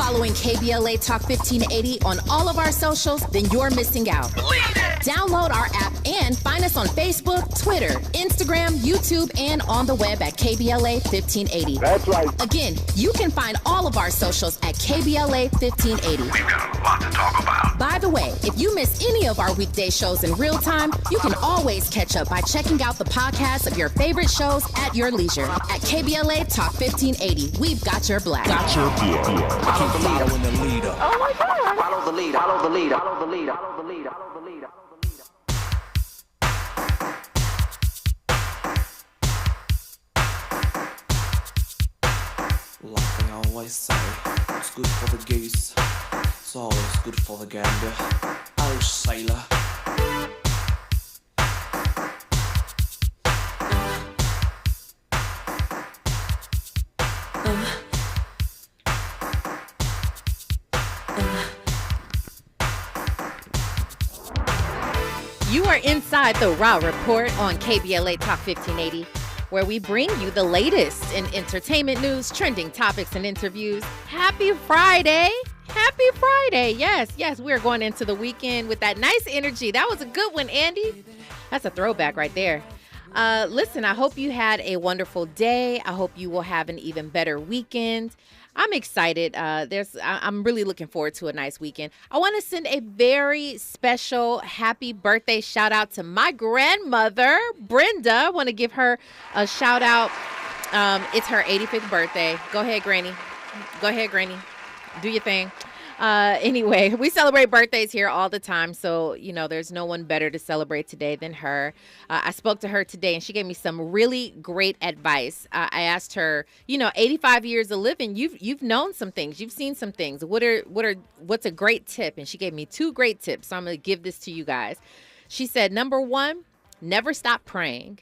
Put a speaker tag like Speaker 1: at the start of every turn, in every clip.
Speaker 1: following KBLA Talk 1580 on all of our socials, then you're missing out. Download our app and find us on Facebook, Twitter, Instagram, YouTube, and on the web at KBLA 1580.
Speaker 2: That's right.
Speaker 1: Again, you can find all of our socials at KBLA 1580.
Speaker 3: We've got a lot to talk about.
Speaker 1: By the way, if you miss any of our weekday shows in real time, you can always catch up by checking out the podcast of your favorite shows at your leisure. At KBLA Talk 1580, we've got your black.
Speaker 4: Got your beer.
Speaker 5: Follow the leader.
Speaker 1: Oh my God.
Speaker 5: Follow the leader. Follow the leader. Follow the leader. Follow the leader. Follow the leader.
Speaker 6: Like they always say, it's good for the goose, it's always good for the gander. Oh, sailor.
Speaker 7: You are inside the Raw Report on KBLA Talk 1580, where we bring you the latest in entertainment news, trending topics, and interviews. Happy Friday. Happy Friday. Yes, we're going into the weekend with that nice energy. That was a good one, Andy. That's a throwback right there. Listen, I hope you had a wonderful day. I hope you will have an even better weekend. I'm excited. I'm really looking forward to a nice weekend. I want to send a very special happy birthday shout out to my grandmother, Brenda. I want to give her a shout out. It's her 85th birthday. Go ahead, Granny. Do your thing. Anyway, we celebrate birthdays here all the time. So, there's no one better to celebrate today than her. I spoke to her today and she gave me some really great advice. I asked her, 85 years of living, you've known some things. You've seen some things. What's a great tip? And she gave me 2 great tips. So I'm going to give this to you guys. She said, number 1, never stop praying.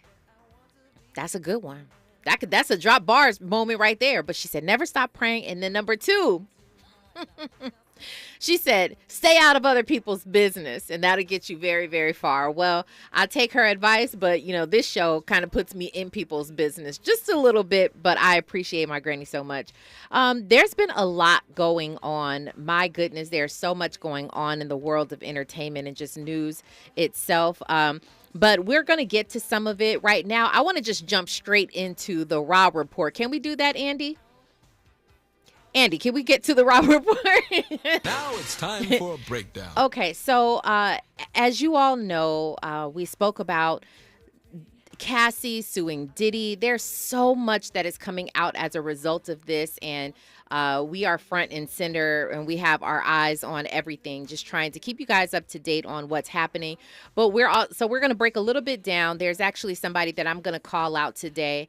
Speaker 7: That's a good one. That's a drop bars moment right there. But she said, never stop praying. And then number 2, she said, stay out of other people's business, and that'll get you very, very far. Well, I take her advice, but, this show kind of puts me in people's business just a little bit, but I appreciate my granny so much. There's been a lot going on. My goodness, there's so much going on in the world of entertainment and just news itself. But we're going to get to some of it right now. I want to just jump straight into the Raw Report. Can we do that, Andy? Andy, can we get to the Raw Report?
Speaker 4: Now it's time for a breakdown.
Speaker 7: Okay, so as you all know, we spoke about Cassie suing Diddy. There's so much that is coming out as a result of this, and we are front and center, and we have our eyes on everything, just trying to keep you guys up to date on what's happening. But we're going to break a little bit down. There's actually somebody that I'm going to call out today,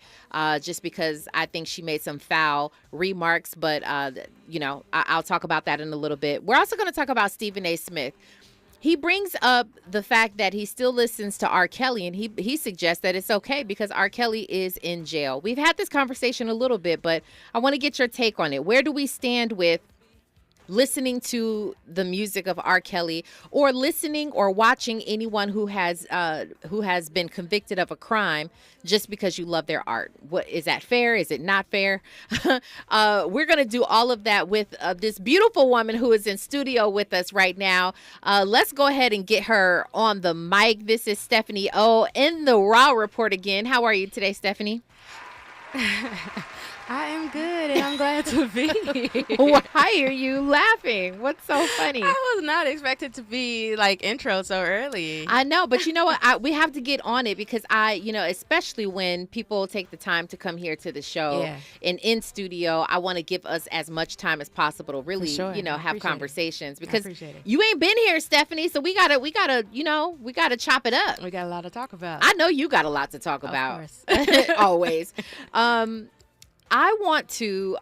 Speaker 7: just because I think she made some foul remarks. But I'll talk about that in a little bit. We're also going to talk about Stephen A. Smith. He brings up the fact that he still listens to R. Kelly, and he suggests that it's okay because R. Kelly is in jail. We've had this conversation a little bit, but I want to get your take on it. Where do we stand with listening to the music of R. Kelly, or listening or watching anyone who has been convicted of a crime just because you love their art? What is that fair? Is it not fair? We're going to do all of that with this beautiful woman who is in studio with us right now. Let's go ahead and get her on the mic. This is Stephanie O in the Raw Report again. How are you today, Stephanie?
Speaker 8: I am good, and I'm glad to be here.
Speaker 7: Why are you laughing? What's so funny?
Speaker 8: I was not expected to be intro so early.
Speaker 7: I know, but you know what? We have to get on it because especially when people take the time to come here to the show and in studio, I want to give us as much time as possible to really, have conversations because you ain't been here, Stephanie. So we gotta chop it up.
Speaker 8: We got a lot to talk about.
Speaker 7: I know you got a lot to talk about.
Speaker 8: Of course.
Speaker 7: Always. I want to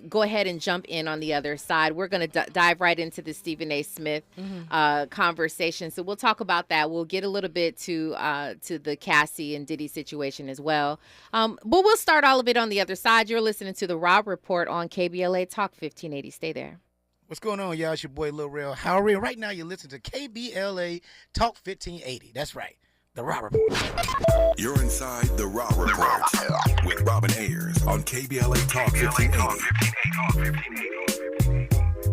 Speaker 7: go ahead and jump in on the other side. We're going to dive right into the Stephen A. Smith conversation. So we'll talk about that. We'll get a little bit to the Cassie and Diddy situation as well. But we'll start all of it on the other side. You're listening to the Raw Report on KBLA Talk 1580. Stay there.
Speaker 9: What's going on, y'all? It's your boy, Lil Real Howery. Right now, you're listening to KBLA Talk 1580. That's right. The Raw Report.
Speaker 4: You're inside the Raw Report with Robin Ayers on KBLA Talk 1580.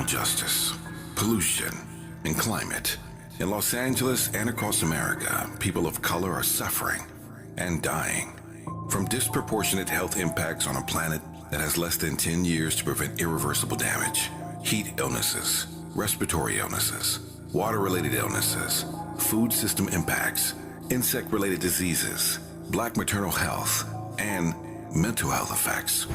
Speaker 4: justice, pollution, and climate. In Los Angeles and across America, people of color are suffering and dying from disproportionate health impacts on a planet that has less than 10 years to prevent irreversible damage. Heat illnesses, respiratory illnesses, water-related illnesses, food system impacts, insect-related diseases, Black maternal health, and mental health effects.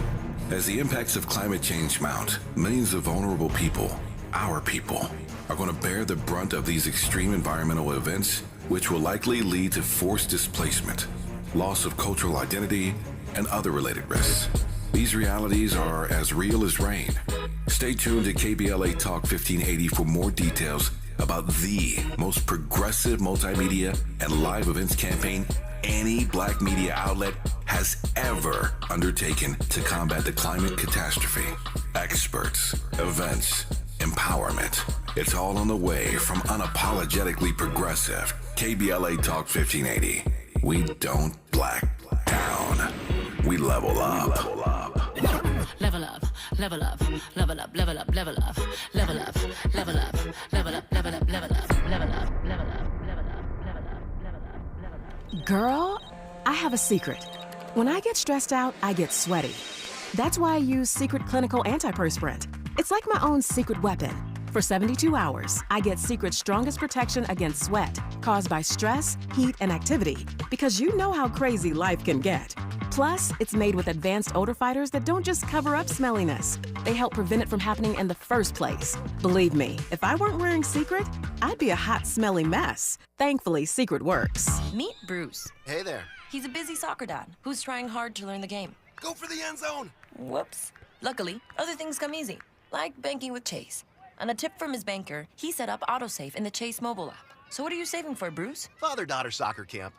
Speaker 4: As the impacts of climate change mount, millions of vulnerable people, our people, are going to bear the brunt of these extreme environmental events, which will likely lead to forced displacement, loss of cultural identity, and other related risks. These realities are as real as rain. Stay tuned to KBLA Talk 1580 for more details about the most progressive multimedia and live events campaign any Black media outlet has ever undertaken to combat the climate catastrophe. Experts, events, empowerment. It's all on the way from unapologetically progressive KBLA Talk 1580. We don't black down. We level up.
Speaker 2: Level up, level up, level up, level up, level up, level up, level up, level up, level up, level up, level up, level up, level up.
Speaker 10: Girl, I have a secret. When I get stressed out, I get sweaty. That's why I use Secret Clinical Antiperspirant. It's like my own secret weapon. For 72 hours, I get Secret's strongest protection against sweat caused by stress, heat, and activity, because you know how crazy life can get. Plus, it's made with advanced odor fighters that don't just cover up smelliness. They help prevent it from happening in the first place. Believe me, if I weren't wearing Secret, I'd be a hot, smelly mess. Thankfully, Secret works.
Speaker 11: Meet Bruce.
Speaker 12: Hey there.
Speaker 11: He's a busy soccer dad who's trying hard to learn the game.
Speaker 12: Go for the end zone.
Speaker 11: Whoops. Luckily, other things come easy, like banking with Chase. On a tip from his banker, he set up autosave in the Chase mobile app. So what are you saving for, Bruce?
Speaker 12: Father-daughter soccer camp.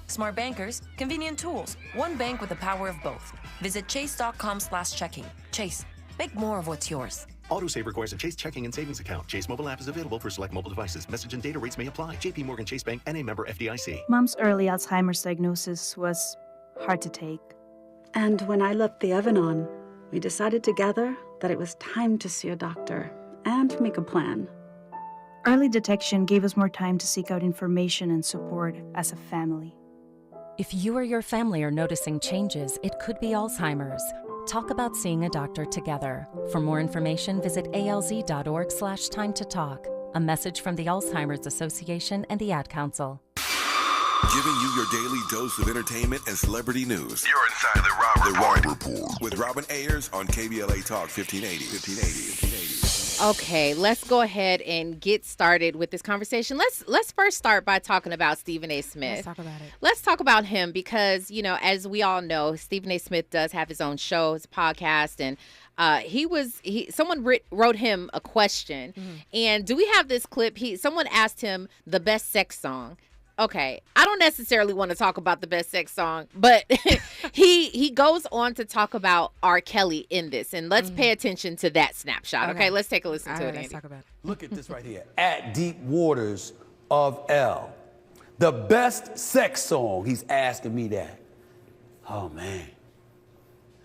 Speaker 11: Smart bankers, convenient tools, one bank with the power of both. Visit chase.com/checking. Chase, make more of what's yours.
Speaker 13: Autosave requires a Chase checking and savings account. Chase mobile app is available for select mobile devices. Message and data rates may apply. JP Morgan Chase Bank and a member FDIC.
Speaker 14: Mom's early Alzheimer's diagnosis was hard to take.
Speaker 15: And when I left the Evanon, we decided together that it was time to see a doctor and make a plan.
Speaker 14: Early detection gave us more time to seek out information and support as a family.
Speaker 16: If you or your family are noticing changes, it could be Alzheimer's. Talk about seeing a doctor together. For more information, visit alz.org/time to talk. A message from the Alzheimer's Association and the Ad Council.
Speaker 4: Giving you your daily dose of entertainment and celebrity news.
Speaker 3: You're inside the Raw Report.
Speaker 4: With Robin Ayers on KBLA Talk 1580.
Speaker 7: Okay, let's go ahead and get started with this conversation. Let's first start by talking about Stephen A. Smith.
Speaker 8: Let's talk about it.
Speaker 7: Let's talk about him because, you know, as we all know, Stephen A. Smith does have his own show, his podcast, and someone wrote him a question. Mm-hmm. And do we have this clip? Someone asked him the best sex song. Okay, I don't necessarily want to talk about the best sex song, but he goes on to talk about R. Kelly in this, and let's pay attention to that snapshot. Okay, let's take a listen to it.
Speaker 8: Let's talk about it.
Speaker 17: Look at this right here. At Deep Waters of L. The best sex song. He's asking me that. Oh, man.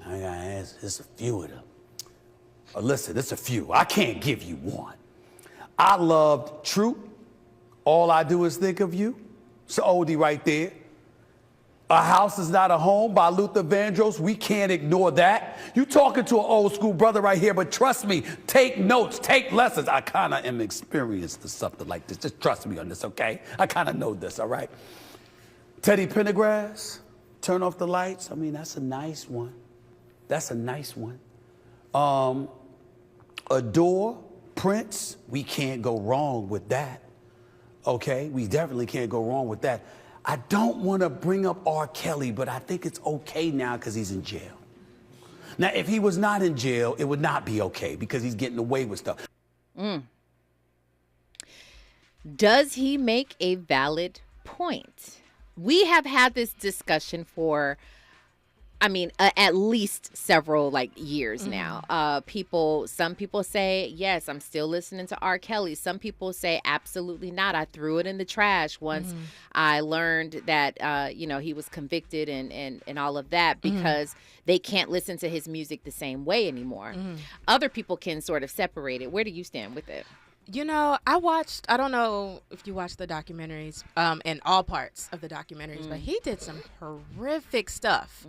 Speaker 17: I gotta ask. There's a few of them. Listen, it's a few. I can't give you one. I loved True. All I Do Is Think of You. It's an oldie right there. A House Is Not a Home by Luther Vandross. We can't ignore that. You talking to an old school brother right here, but trust me, take notes, take lessons. I kind of am experienced to something like this. Just trust me on this, okay? I kind of know this, all right? Teddy Pendergrass, Turn Off the Lights. I mean, that's a nice one. That's a nice one. Adore, Prince. We can't go wrong with that. Okay, we definitely can't go wrong with that. I don't want to bring up R. Kelly, but I think it's okay now because he's in jail. Now, if he was not in jail, it would not be okay because he's getting away with stuff.
Speaker 7: Does he make a valid point? We have had this discussion for, I mean, at least several like years now. Some people say, yes, I'm still listening to R. Kelly. Some people say, absolutely not. I threw it in the trash once I learned that, he was convicted and all of that, because they can't listen to his music the same way anymore. Other people can sort of separate it. Where do you stand with it?
Speaker 8: I don't know if you watched the documentaries, and all parts of the documentaries, but he did some horrific stuff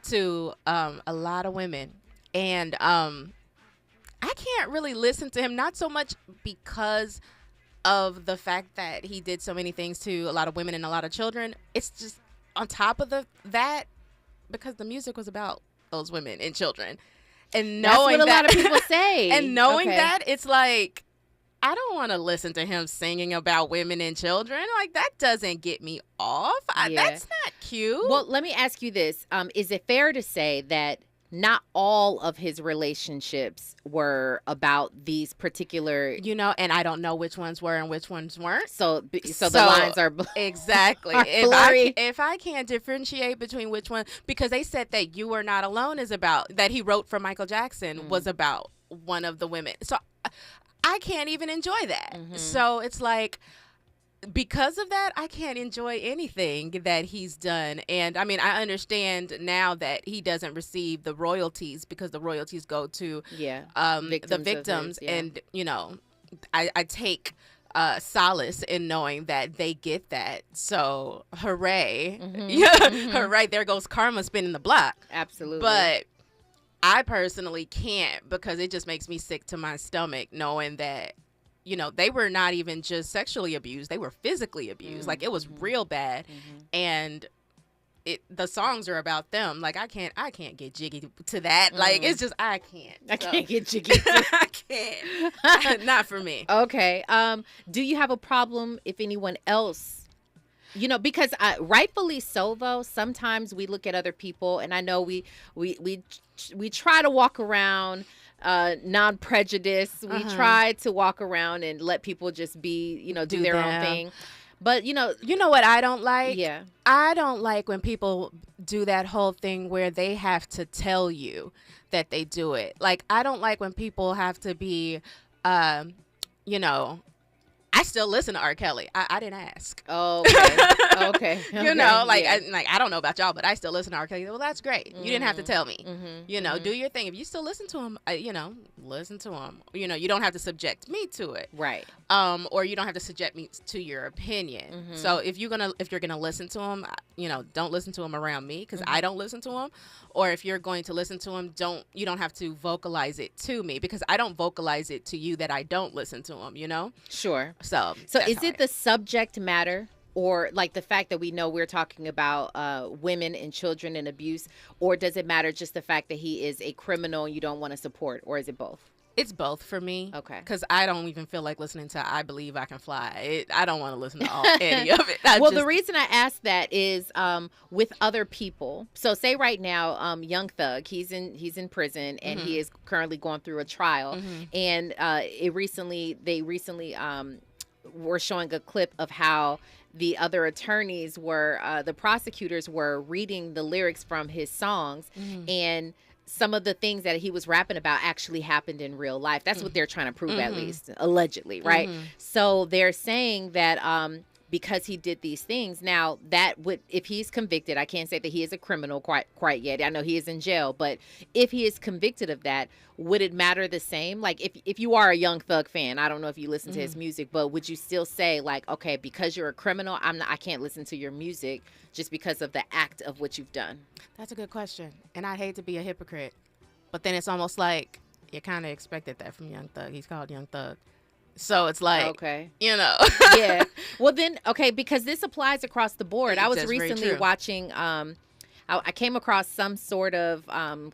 Speaker 8: to a lot of women. And I can't really listen to him, not so much because of the fact that he did so many things to a lot of women and a lot of children. It's just on top of that, because the music was about those women and children. And knowing
Speaker 7: that's what a
Speaker 8: that,
Speaker 7: lot of people say.
Speaker 8: And knowing that, it's like, I don't want to listen to him singing about women and children. Like, that doesn't get me off. That's not cute.
Speaker 7: Well, let me ask you this. Is it fair to say that not all of his relationships were about these particular...
Speaker 8: and I don't know which ones were and which ones weren't.
Speaker 7: So the lines are...
Speaker 8: Exactly.
Speaker 7: are blurry.
Speaker 8: If I can't differentiate between which one... Because they said that You Are Not Alone is about... That he wrote for Michael Jackson was about one of the women. So... I can't even enjoy that. So it's like, because of that, I can't enjoy anything that he's done. And I mean, I understand now that he doesn't receive the royalties because the royalties go to the victims. And, I take solace in knowing that they get that. So hooray. Hooray. There goes karma spinning the block.
Speaker 7: Absolutely.
Speaker 8: But I personally can't, because it just makes me sick to my stomach knowing that, they were not even just sexually abused. They were physically abused. Like, it was real bad. And the songs are about them. Like, I can't get jiggy to that. Like, it's just, I can't.
Speaker 7: I can't get jiggy.
Speaker 8: I can't. Not for me.
Speaker 7: Okay. Do you have a problem if anyone else... because rightfully so, though, sometimes we look at other people, and I know we try to walk around non-prejudiced. We try to walk around and let people just be, do their own thing. But, you know
Speaker 8: what I don't like?
Speaker 7: Yeah.
Speaker 8: I don't like when people do that whole thing where they have to tell you that they do it. Like, I don't like when people have to be, I still listen to R. Kelly. I didn't ask.
Speaker 7: Oh, okay. Okay.
Speaker 8: I don't know about y'all, but I still listen to R. Kelly. Well, that's great. You didn't have to tell me. Do your thing. If you still listen to him, listen to him. You don't have to subject me to it.
Speaker 7: Right.
Speaker 8: Or you don't have to subject me to your opinion. So if you're gonna listen to him, don't listen to him around me, because I don't listen to him. Or if you're going to listen to him, you don't have to vocalize it to me, because I don't vocalize it to you that I don't listen to him.
Speaker 7: Sure.
Speaker 8: So
Speaker 7: is it the subject matter, or like the fact that we know we're talking about women and children and abuse, or does it matter just the fact that he is a criminal and you don't want to support, or is it both?
Speaker 8: It's both for me.
Speaker 7: Okay.
Speaker 8: Because I don't even feel like listening to I Believe I Can Fly. I don't want to listen to any of it.
Speaker 7: The reason I ask that is with other people. So say right now, Young Thug, he's in prison, and he is currently going through a trial. And they recently were showing a clip of how the other attorneys the prosecutors were reading the lyrics from his songs, and some of the things that he was rapping about actually happened in real life. That's what they're trying to prove, at least, allegedly, right? So they're saying that because he did these things, now that would, if he's convicted, I can't say that he is a criminal quite yet. I know he is in jail, but if he is convicted of that, would it matter the same? Like, if you are a Young Thug fan, I don't know if you listen to his music, but would you still say, like, okay, because you're a criminal, I can't listen to your music just because of the act of what you've done?
Speaker 8: That's a good question. And I hate to be a hypocrite, but then it's almost like you kind of expected that from Young Thug. He's called Young Thug. So it's like,
Speaker 7: okay.
Speaker 8: Yeah.
Speaker 7: Well, then, okay, because this applies across the board. I was
Speaker 8: That's very
Speaker 7: recently
Speaker 8: true.
Speaker 7: watching, I came across some sort of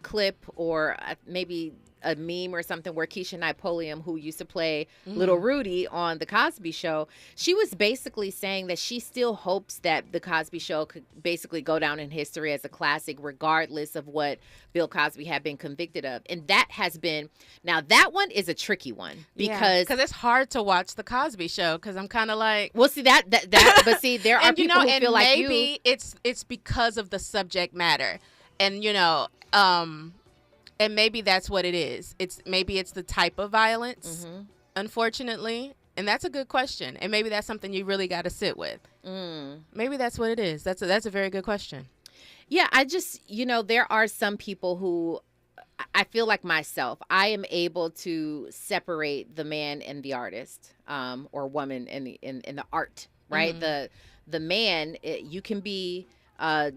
Speaker 7: clip, or maybe a meme or something, where Keisha Napoleon, who used to play Little Rudy on The Cosby Show, she was basically saying that she still hopes that The Cosby Show could basically go down in history as a classic, regardless of what Bill Cosby had been convicted of. And that has been, now that one is a tricky one, because
Speaker 8: it's hard to watch The Cosby Show, because I'm kind of like,
Speaker 7: well, see that but see, there are people who feel like
Speaker 8: maybe it's because of the subject matter. and and maybe that's what it is. Maybe it's the type of violence, unfortunately. And that's a good question. And maybe that's something you really got to sit with. Maybe that's what it is. That's a very good question.
Speaker 7: Yeah, I just, there are some people who I feel like myself, I am able to separate the man and the artist, or woman in the art, right? The man, you can be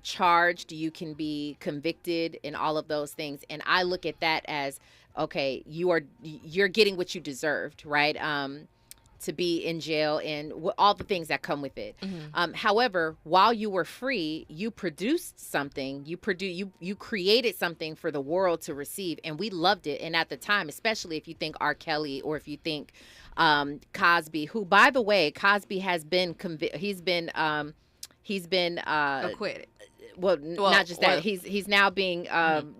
Speaker 7: charged, you can be convicted, and all of those things. And I look at that as, okay, you're getting what you deserved, right? To be in jail and all the things that come with it. However, while you were free, you produced something. You created something for the world to receive, and we loved it. And at the time, especially if you think R. Kelly or if you think Cosby, who, by the way, Cosby has been he's been
Speaker 8: acquitted.
Speaker 7: Well, not just that. He's now being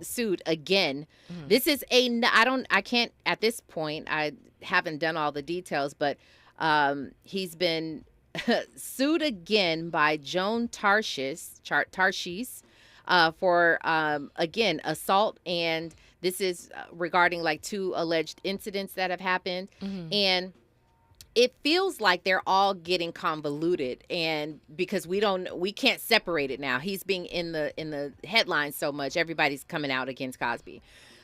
Speaker 7: sued again. This is I can't at this point. I haven't done all the details, but he's been sued again by Joan Tarshish for again assault, and this is regarding like 2 alleged incidents that have happened, and it feels like they're all getting convoluted, and because we can't separate it now. He's being in the headlines so much, everybody's coming out against Cosby.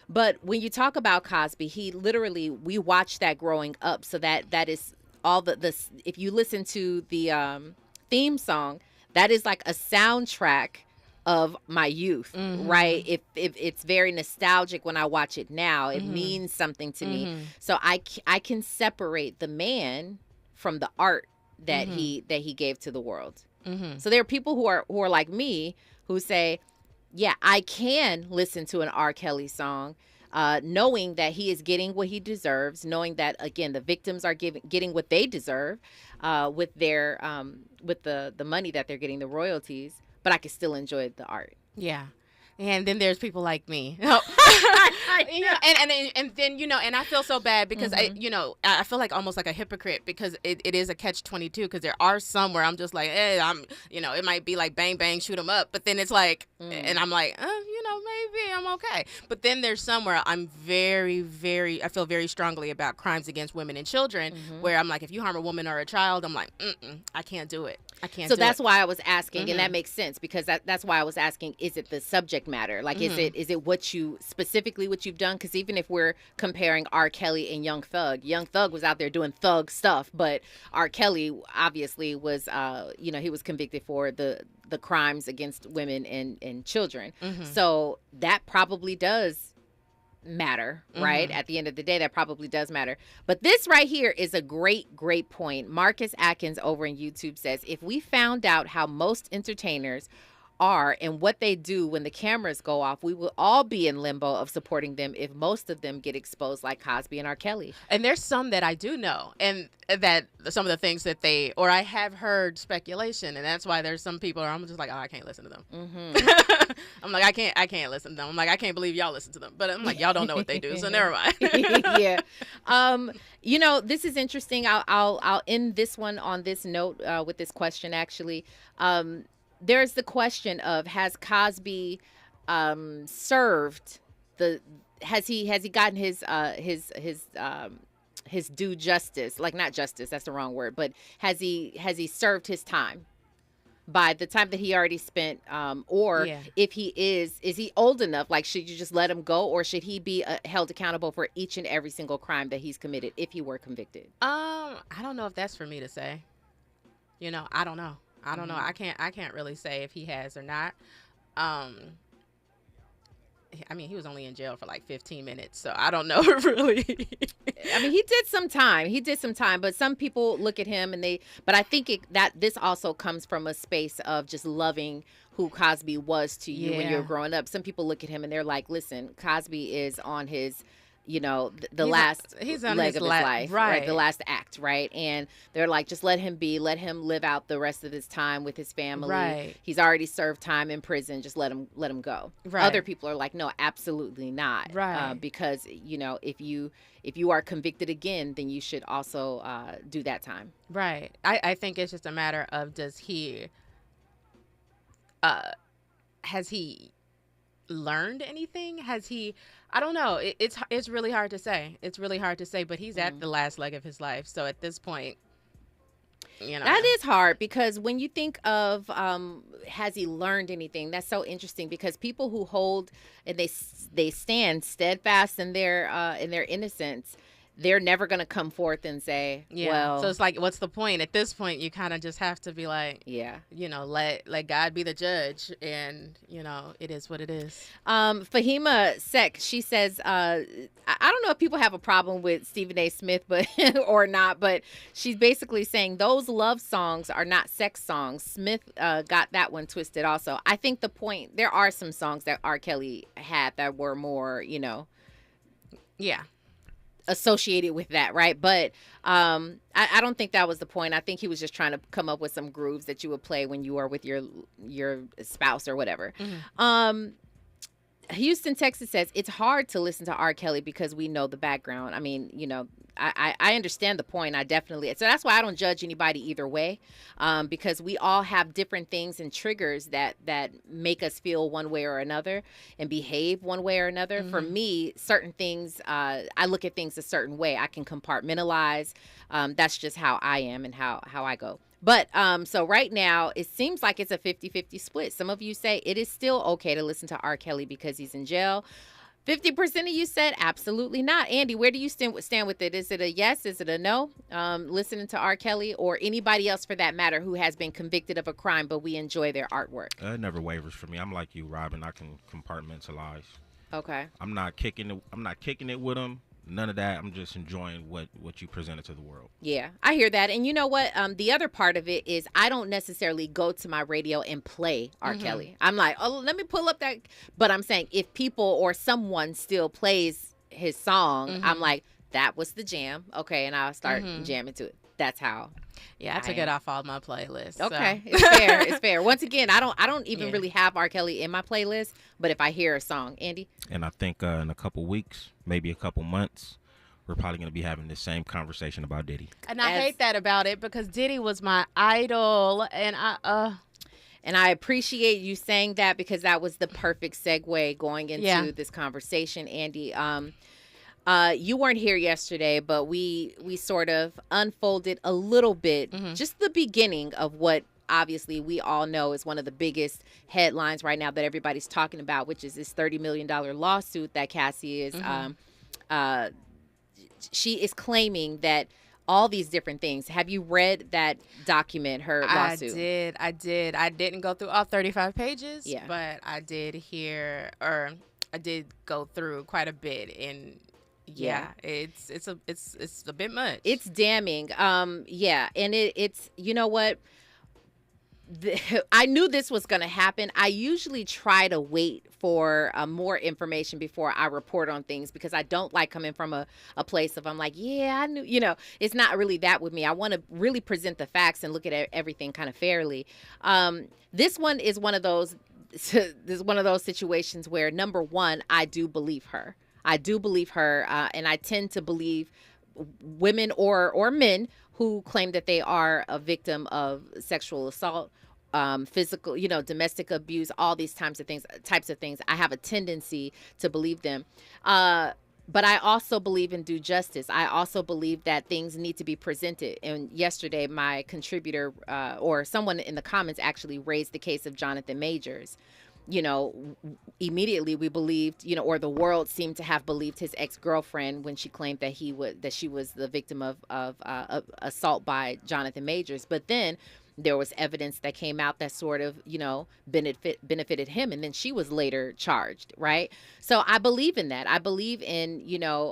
Speaker 7: But when you talk about Cosby, we watched that growing up. So that is all the if you listen to the theme song, that is like a soundtrack of my youth, right? If it's very nostalgic when I watch it now, it means something to me. So I can separate the man from the art that he gave to the world. So there are people who are like me who say, yeah, I can listen to an R. Kelly song, knowing that he is getting what he deserves, knowing that, again, the victims are getting what they deserve with their with the money that they're getting, the royalties, but I can still enjoy the art.
Speaker 8: Yeah. And then there's people like me. And then, and I feel so bad because I feel like almost like a hypocrite because it is a catch-22 because there are some where I'm just like, hey, it might be like bang, bang, shoot 'em up. But then it's like, and I'm like, maybe I'm okay. But then there's some where I'm I feel very strongly about crimes against women and children where I'm like, if you harm a woman or a child, I'm like, I can't do it. I can't do it.
Speaker 7: So that's why I was asking, and that makes sense because that's why I was asking, is it the subject matter? Like, is it what you've done? Because even if we're comparing R. Kelly and Young Thug was out there doing thug stuff, but R. Kelly obviously was, he was convicted for the crimes against women and children. So that probably does matter, right? At the end of the day, that probably does matter. But this right here is a great point. Marcus Atkins over on YouTube says, if we found out how most entertainers are and what they do when the cameras go off, we will all be in limbo of supporting them if most of them get exposed like Cosby and R. Kelly.
Speaker 8: And there's some that I do know, and that some of the things that I have heard speculation, and that's why there's some people where I'm just like, oh, I can't listen to them. I'm like, I can't listen to them. I'm like, I can't believe y'all listen to them. But I'm like, y'all don't know what they do, so never mind.
Speaker 7: Yeah. This is interesting. I'll end this one on this note with this question, actually. There's the question of, has Cosby served has he gotten his due justice? Like, not justice, that's the wrong word, but has he served his time by the time that he already spent, if he is he old enough? Like, should you just let him go, or should he be held accountable for each and every single crime that he's committed if he were convicted?
Speaker 8: I don't know if that's for me to say. I don't know. I don't know. I can't really say if he has or not. He was only in jail for like 15 minutes, so I don't know really.
Speaker 7: He did some time, but some people look at him but I think that this also comes from a space of just loving who Cosby was to you when you were growing up. Some people look at him and they're like, listen, Cosby is on his last leg of his life, right? The last act, right? And they're like, just let him live out the rest of his time with his family.
Speaker 8: Right.
Speaker 7: He's already served time in prison. Just let him go.
Speaker 8: Right.
Speaker 7: Other people are like, no, absolutely not.
Speaker 8: Right.
Speaker 7: Because if you are convicted again, then you should also do that time.
Speaker 8: Right. I think it's just a matter of, has he learned anything? Has he? I don't know. It's really hard to say. It's really hard to say. But he's at the last leg of his life. So at this point,
Speaker 7: that is hard, because when you think of has he learned anything, that's so interesting, because people who hold and they stand steadfast in their innocence, they're never going to come forth and say, well.
Speaker 8: So it's like, what's the point? At this point, you kind of just have to be like,
Speaker 7: yeah,
Speaker 8: let God be the judge, and it is what it is.
Speaker 7: Fahima Sek, she says, I don't know if people have a problem with Stephen A. Smith, but or not, but she's basically saying those love songs are not sex songs. Smith got that one twisted also. I think the point, there are some songs that R. Kelly had that were more, associated with that, right? But I don't think that was the point. I think he was just trying to come up with some grooves that you would play when you are with your spouse or whatever. Houston, Texas says it's hard to listen to R. Kelly because we know the background. I mean, I understand the point. So that's why I don't judge anybody either way, because we all have different things and triggers that make us feel one way or another and behave one way or another. For me, certain things, I look at things a certain way. I can compartmentalize. That's just how I am and how I go. But so right now, it seems like it's a 50-50 split. Some of you say it is still okay to listen to R. Kelly because he's in jail. 50% of you said absolutely not. Andy, where do you stand with it? Is it a yes? Is it a no? Listening to R. Kelly or anybody else for that matter who has been convicted of a crime, but we enjoy their artwork?
Speaker 18: It never wavers for me. I'm like you, Robin. I can compartmentalize.
Speaker 7: Okay.
Speaker 18: I'm not kicking it with him. None of that. I'm just enjoying what you presented to the world.
Speaker 7: Yeah, I hear that. And you know what? The other part of it is I don't necessarily go to my radio and play R. Kelly. I'm like, oh, let me pull up that. But I'm saying if people or someone still plays his song, I'm like, that was the jam. Okay, and I'll start jamming to it. That's how.
Speaker 8: Yeah, I took it off all my playlists.
Speaker 7: Okay,
Speaker 8: so.
Speaker 7: It's fair. It's fair. Once again, I don't even really have R. Kelly in my playlist, but if I hear a song, Andy.
Speaker 18: And I think in a couple weeks, maybe a couple months, we're probably going to be having the same conversation about Diddy.
Speaker 8: And I hate that about it because Diddy was my idol, and
Speaker 7: I appreciate you saying that because that was the perfect segue going into this conversation, Andy. You weren't here yesterday, but we sort of unfolded a little bit, just the beginning of what obviously we all know is one of the biggest headlines right now that everybody's talking about, which is this $30 million lawsuit that Cassie is, she is claiming that all these different things. Have you read that document, her lawsuit?
Speaker 8: I did. I didn't go through all 35 pages, but I did I did go through quite a bit, and it's a bit much.
Speaker 7: It's damning. And it's you know what? I knew this was going to happen. I usually try to wait for more information before I report on things because I don't like coming from a place of I'm like, yeah, I knew, it's not really that with me. I want to really present the facts and look at everything kind of fairly. This one is one of those situations where, number one, I do believe her. And I tend to believe women or men who claim that they are a victim of sexual assault, physical, domestic abuse, all these types of things. I have a tendency to believe them. But I also believe in due justice. I also believe that things need to be presented. And yesterday, my contributor or someone in the comments actually raised the case of Jonathan Majors. Immediately we believed, or the world seemed to have believed his ex-girlfriend when she claimed that she was the victim of assault by Jonathan Majors. But then there was evidence that came out that sort of, benefited him. And then she was later charged. Right. So I believe in that. I believe in,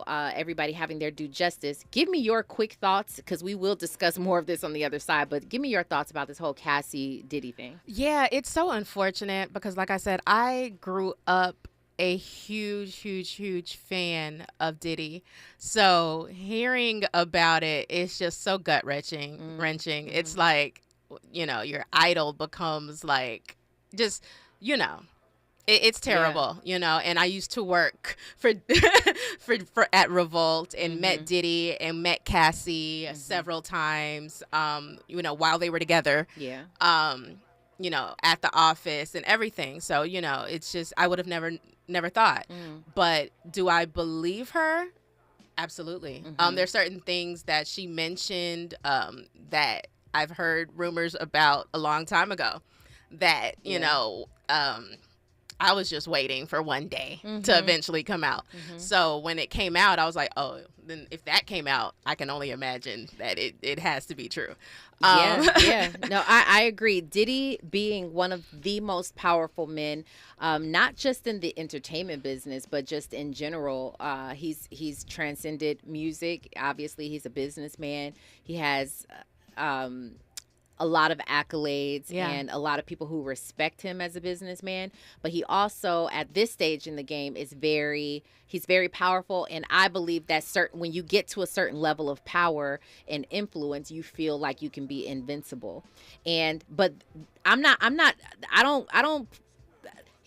Speaker 7: everybody having their due justice. Give me your quick thoughts, because we will discuss more of this on the other side. But give me your thoughts about this whole Cassie Diddy thing.
Speaker 8: Yeah, it's so unfortunate because, like I said, I grew up a huge fan of Diddy. So hearing about it, it's just so gut wrenching. It's like, your idol becomes like just, it's terrible, and I used to work for at Revolt and met Diddy and met Cassie several times, while they were together.
Speaker 7: Yeah.
Speaker 8: at the office and everything. So, it's just, I would have never thought. But do I believe her? Absolutely. There's certain things that she mentioned that I've heard rumors about a long time ago that, I was just waiting for one day to eventually come out. So when it came out, I was like, oh, then if that came out, I can only imagine that it has to be true.
Speaker 7: Yeah. No, I agree. Diddy being one of the most powerful men, not just in the entertainment business, but just in general. He's transcended music. Obviously, he's a businessman. He has a lot of accolades and a lot of people who respect him as a businessman. But he also, at this stage in the game, he's very powerful. And I believe that when you get to a certain level of power and influence, you feel like you can be invincible. But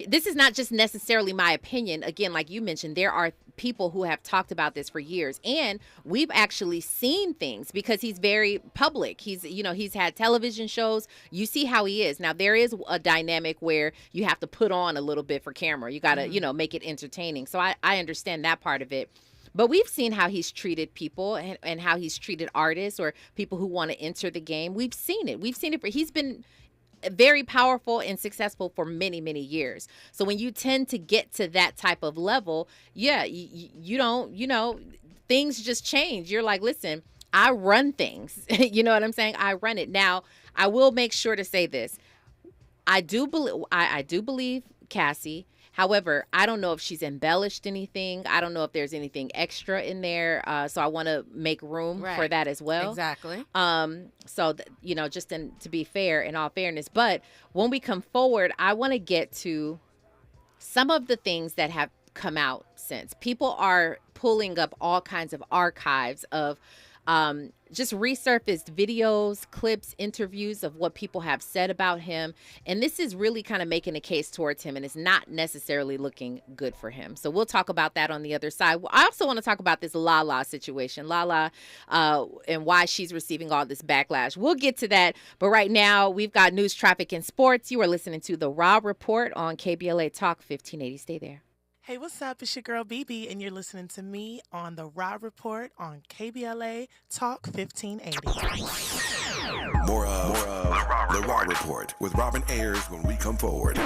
Speaker 7: this is not just necessarily my opinion. Again, like you mentioned, there are people who have talked about this for years, and we've actually seen things because he's very public. He's had television shows. You see how he is. Now, there is a dynamic where you have to put on a little bit for camera. You got to, make it entertaining. So I understand that part of it. But we've seen how he's treated people and how he's treated artists or people who want to enter the game. We've seen it. He's been very powerful and successful for many, many years. So when you tend to get to that type of level, you don't, things just change. You're like, listen, I run things. You know what I'm saying? I run it. Now, I will make sure to say this. I do believe Cassie. However, I don't know if she's embellished anything. I don't know if there's anything extra in there. So I want to make room for that as well.
Speaker 8: Exactly.
Speaker 7: Just to be fair, in all fairness. But when we come forward, I want to get to some of the things that have come out since. People are pulling up all kinds of archives of just resurfaced videos, clips, interviews of what people have said about him. And this is really kind of making a case towards him, and it's not necessarily looking good for him. So we'll talk about that on the other side. I also want to talk about this Lala situation, and why she's receiving all this backlash. We'll get to that. But right now, we've got news, traffic, and sports. You are listening to The Raw Report on KBLA Talk 1580. Stay there.
Speaker 19: Hey, what's up? It's your girl, BB, and you're listening to me on The Raw Report on KBLA Talk 1580.
Speaker 4: More of The Raw Report with Robin Ayers when we come forward.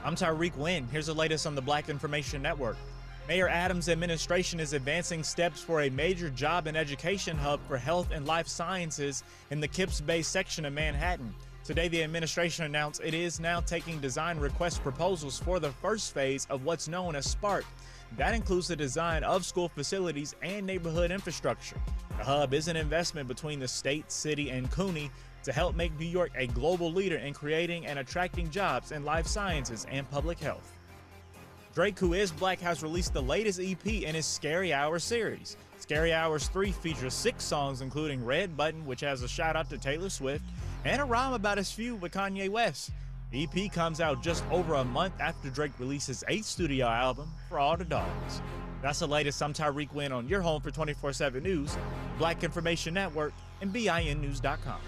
Speaker 20: I'm Tyreek Wynn. Here's the latest on the Black Information Network. Mayor Adams' administration is advancing steps for a major job and education hub for health and life sciences in the Kips Bay section of Manhattan. Today, the administration announced it is now taking design request proposals for the first phase of what's known as SPARK. That includes the design of school facilities and neighborhood infrastructure. The hub is an investment between the state, city, and CUNY to help make New York a global leader in creating and attracting jobs in life sciences and public health. Drake, who is Black, has released the latest EP in his Scary Hours series. Scary Hours 3 features 6 songs, including Red Button, which has a shout out to Taylor Swift, and a rhyme about his feud with Kanye West. The EP comes out just over a month after Drake releases 8th studio album, For All the Dogs. That's the latest. I'm Tyreek Wynn on your home for 24/7 News, Black Information Network, and BINnews.com.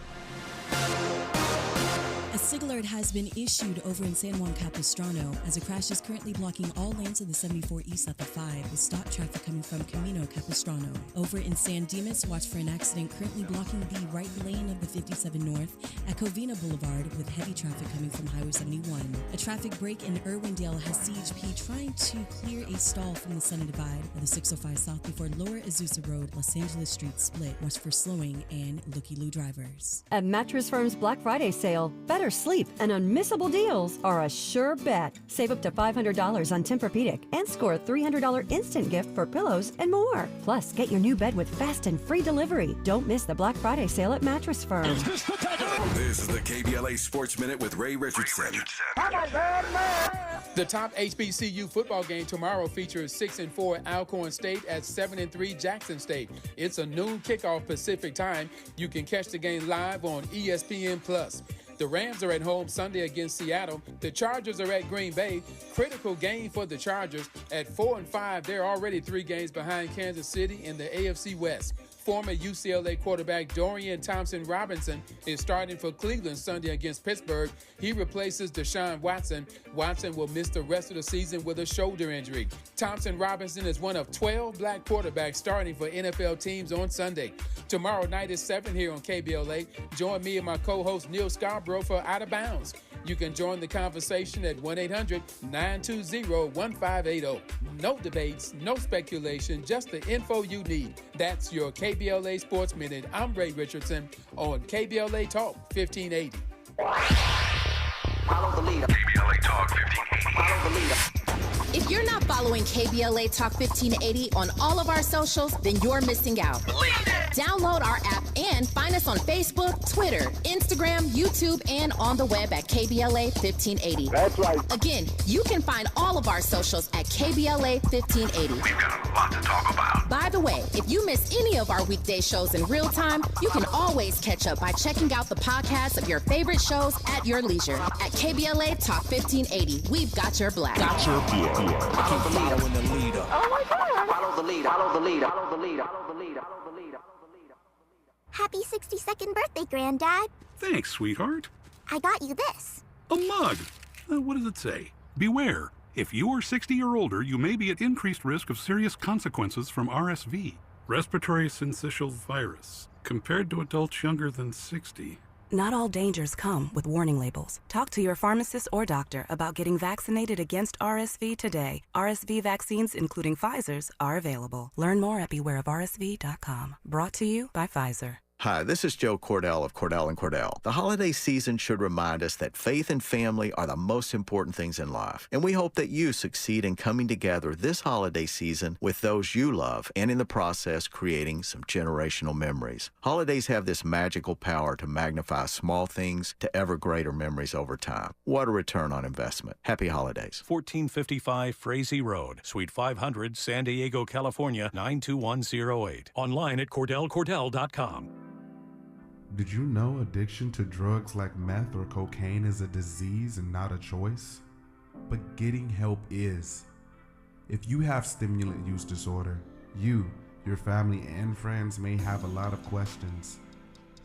Speaker 21: A SIG alert has been issued over in San Juan Capistrano as a crash is currently blocking all lanes of the 74 east at the 5 with stop traffic coming from Camino Capistrano. Over in San Dimas, watch for an accident currently blocking the right lane of the 57 North at Covina Boulevard with heavy traffic coming from Highway 71. A traffic break in Irwindale has CHP trying to clear a stall from the Sunny Divide of the 605 South before Lower Azusa Road, Los Angeles Street split. Watch for slowing and looky-loo drivers.
Speaker 22: At Mattress Firm's Black Friday sale, better sleep and unmissable deals are a sure bet. Save up to $500 on Tempur-Pedic and score a $300 instant gift for pillows and more. Plus, get your new bed with fast and free delivery. Don't miss the Black Friday sale at Mattress Firm.
Speaker 4: This is the KBLA Sports Minute with Ray Richardson.
Speaker 23: The top HBCU football game tomorrow features 6-4 Alcorn State at 7-3 Jackson State. It's a noon kickoff Pacific time. You can catch the game live on ESPN+. The Rams are at home Sunday against Seattle. The Chargers are at Green Bay. Critical game for the Chargers. At 4-5, they're already 3 games behind Kansas City in the AFC West. Former UCLA quarterback Dorian Thompson-Robinson is starting for Cleveland Sunday against Pittsburgh. He replaces Deshaun Watson. Watson will miss the rest of the season with a shoulder injury. Thompson-Robinson is one of 12 black quarterbacks starting for NFL teams on Sunday. Tomorrow night is 7 here on KBLA. Join me and my co-host Neil Scarborough for Out of Bounds. You can join the conversation at 1-800-920-1580. No debates, no speculation, just the info you need. That's your KBLA Sports Minute. I'm Ray Richardson on KBLA Talk 1580.
Speaker 3: Follow the leader. KBLA Talk 1580. Follow the leader.
Speaker 7: If you're not following KBLA Talk 1580 on all of our socials, then you're missing out. Download our app and find us on Facebook, Twitter, Instagram, YouTube, and on the web at KBLA 1580.
Speaker 3: That's right.
Speaker 7: Again, you can find all of our socials at KBLA 1580.
Speaker 3: We've got a lot to talk about.
Speaker 7: By the way, if you miss any of our weekday shows in real time, you can always catch up by checking out the podcast of your favorite shows at your leisure. At KBLA Talk 1580, we've got your black.
Speaker 3: Got your black. Follow the leader.
Speaker 7: Oh my God.
Speaker 3: Follow the leader. Follow the leader. Follow the leader. Follow the leader. Follow the leader.
Speaker 1: Happy 62nd birthday, Granddad.
Speaker 5: Thanks, sweetheart.
Speaker 1: I got you this.
Speaker 5: A mug. What does it say? Beware. If you are 60 or older, you may be at increased risk of serious consequences from RSV, respiratory syncytial virus, compared to adults younger than 60.
Speaker 6: Not all dangers come with warning labels. Talk to your pharmacist or doctor about getting vaccinated against RSV today. RSV vaccines, including Pfizer's, are available. Learn more at bewareofrsv.com. Brought to you by Pfizer.
Speaker 24: Hi, this is Joe Cordell of Cordell & Cordell. The holiday season should remind us that faith and family are the most important things in life. And we hope that you succeed in coming together this holiday season with those you love and in the process creating some generational memories. Holidays have this magical power to magnify small things to ever greater memories over time. What a return on investment. Happy holidays.
Speaker 5: 1455 Frazee Road, Suite 500, San Diego, California, 92108. Online at CordellCordell.com.
Speaker 25: Did you know addiction to drugs like meth or cocaine is a disease and not a choice? But getting help is. If you have stimulant use disorder, you, your family, and friends may have a lot of questions,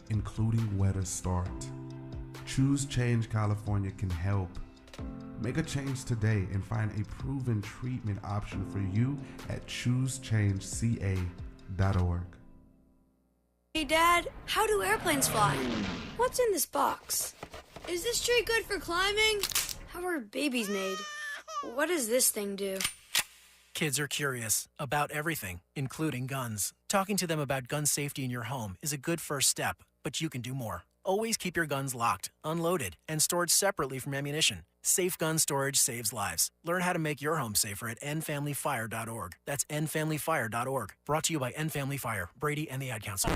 Speaker 25: including where to start. Choose Change California can help. Make a change today and find a proven treatment option for you at choosechangeca.org.
Speaker 26: Hey Dad, how do airplanes fly? What's in this box? Is this tree good for climbing? How are babies made? What does this thing do?
Speaker 27: Kids are curious about everything, including guns. Talking to them about gun safety in your home is a good first step, but you can do more. Always keep your guns locked, unloaded, and stored separately from ammunition. Safe gun storage saves lives. Learn how to make your home safer at endfamilyfire.org. That's endfamilyfire.org. Brought to you by End Family Fire, Brady, and the Ad Council.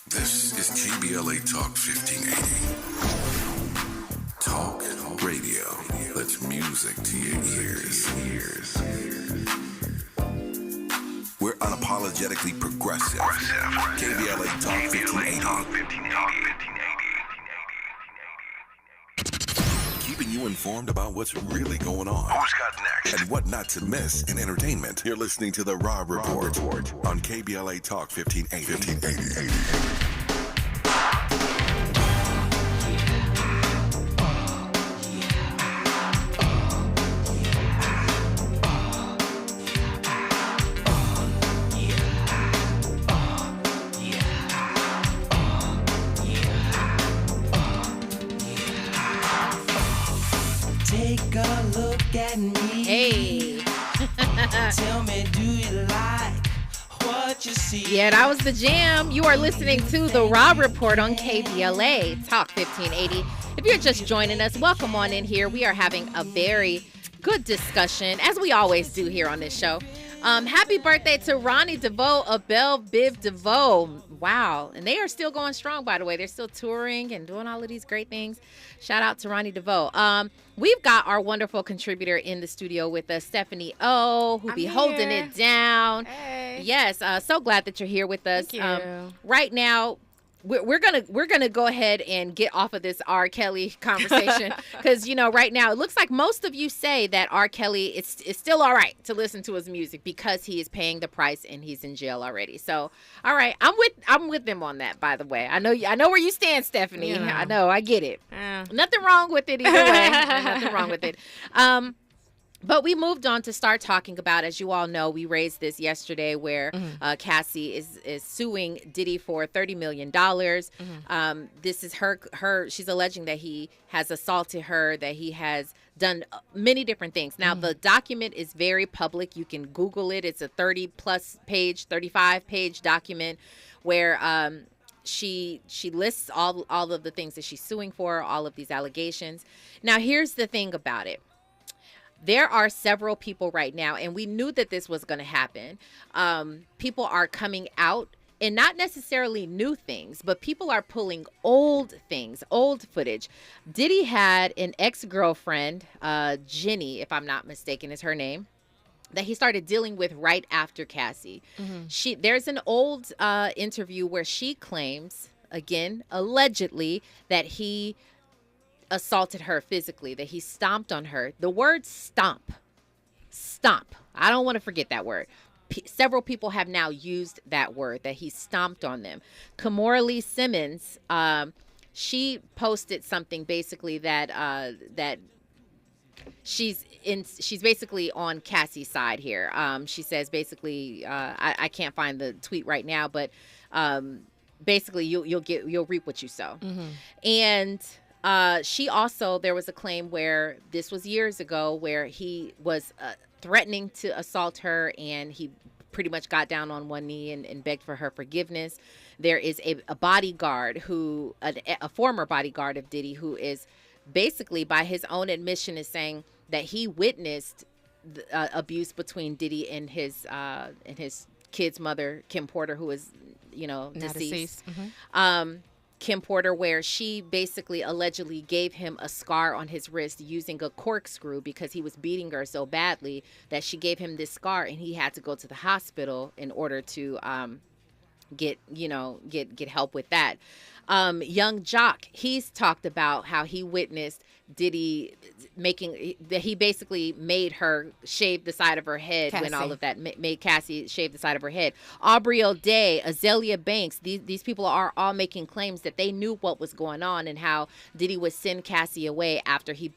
Speaker 4: This is KBLA Talk 1580. Talk radio. That's music to your ears. We're unapologetically progressive. KBLA Talk 1580. Keeping you informed about what's really going on.
Speaker 3: Who's got next?
Speaker 4: And what not to miss in entertainment. You're listening to The Rob Report on KBLA Talk 1580.
Speaker 28: Take a look at me.
Speaker 7: Hey.
Speaker 28: Tell me, do you like what you see?
Speaker 7: Yeah, that was the jam. You are listening to The Rob Report on KBLA Talk 1580. If you're just joining us, welcome on in here. We are having a very good discussion, as we always do here on this show. Happy birthday to Ronnie DeVoe of Belle Biv DeVoe. Wow. And they are still going strong, by the way. They're still touring and doing all of these great things. Shout out to Ronnie DeVoe. We've got our wonderful contributor in the studio with us, Stephanie O, who be holding it down.
Speaker 8: Hey.
Speaker 7: Yes. So glad that you're here with us.
Speaker 8: Thank you.
Speaker 7: Right now, we're gonna go ahead and get off of this R. Kelly conversation because right now it looks like most of you say that R. Kelly it's still all right to listen to his music because he is paying the price and he's in jail already. So all right, I'm with them on that. By the way, I know where you stand, Stephanie. I know, I get it. Nothing wrong with it either way. Nothing wrong with it. But we moved on to start talking about, as you all know, we raised this yesterday where Cassie is suing Diddy for $30 million. This is she's alleging that he has assaulted her, that he has done many different things. Now, the document is very public. You can Google it. It's a 35-page document where she lists all of the things that she's suing for, all of these allegations. Now, here's the thing about it. There are several people right now, and we knew that this was going to happen. People are coming out, and not necessarily new things, but people are pulling old things, old footage. Diddy had an ex-girlfriend, Jenny, if I'm not mistaken, is her name, that he started dealing with right after Cassie. There's an old interview where she claims, again, allegedly, that he assaulted her physically, that he stomped on her. The word stomp. I don't want to forget that word. Several people have now used that word, that he stomped on them. Kimora Lee Simmons, she posted something basically that she's basically on Cassie's side here. She says basically, I can't find the tweet right now, but basically you'll reap what you sow. And she also, there was a claim where this was years ago where he was threatening to assault her, and he pretty much got down on one knee and begged for her forgiveness. There is a bodyguard a former bodyguard of Diddy, who is basically, by his own admission, is saying that he witnessed abuse between Diddy and his kid's mother, Kim Porter, who is deceased. Kim Porter, where she basically allegedly gave him a scar on his wrist using a corkscrew because he was beating her so badly that she gave him this scar, and he had to go to the hospital in order to get help with that. Young Jock, he's talked about how he witnessed Diddy he basically made her shave the side of her head. Cassie. When all of that made Cassie shave the side of her head. Aubrey O'Day, Azalea Banks, these people are all making claims that they knew what was going on and how Diddy would send Cassie away after he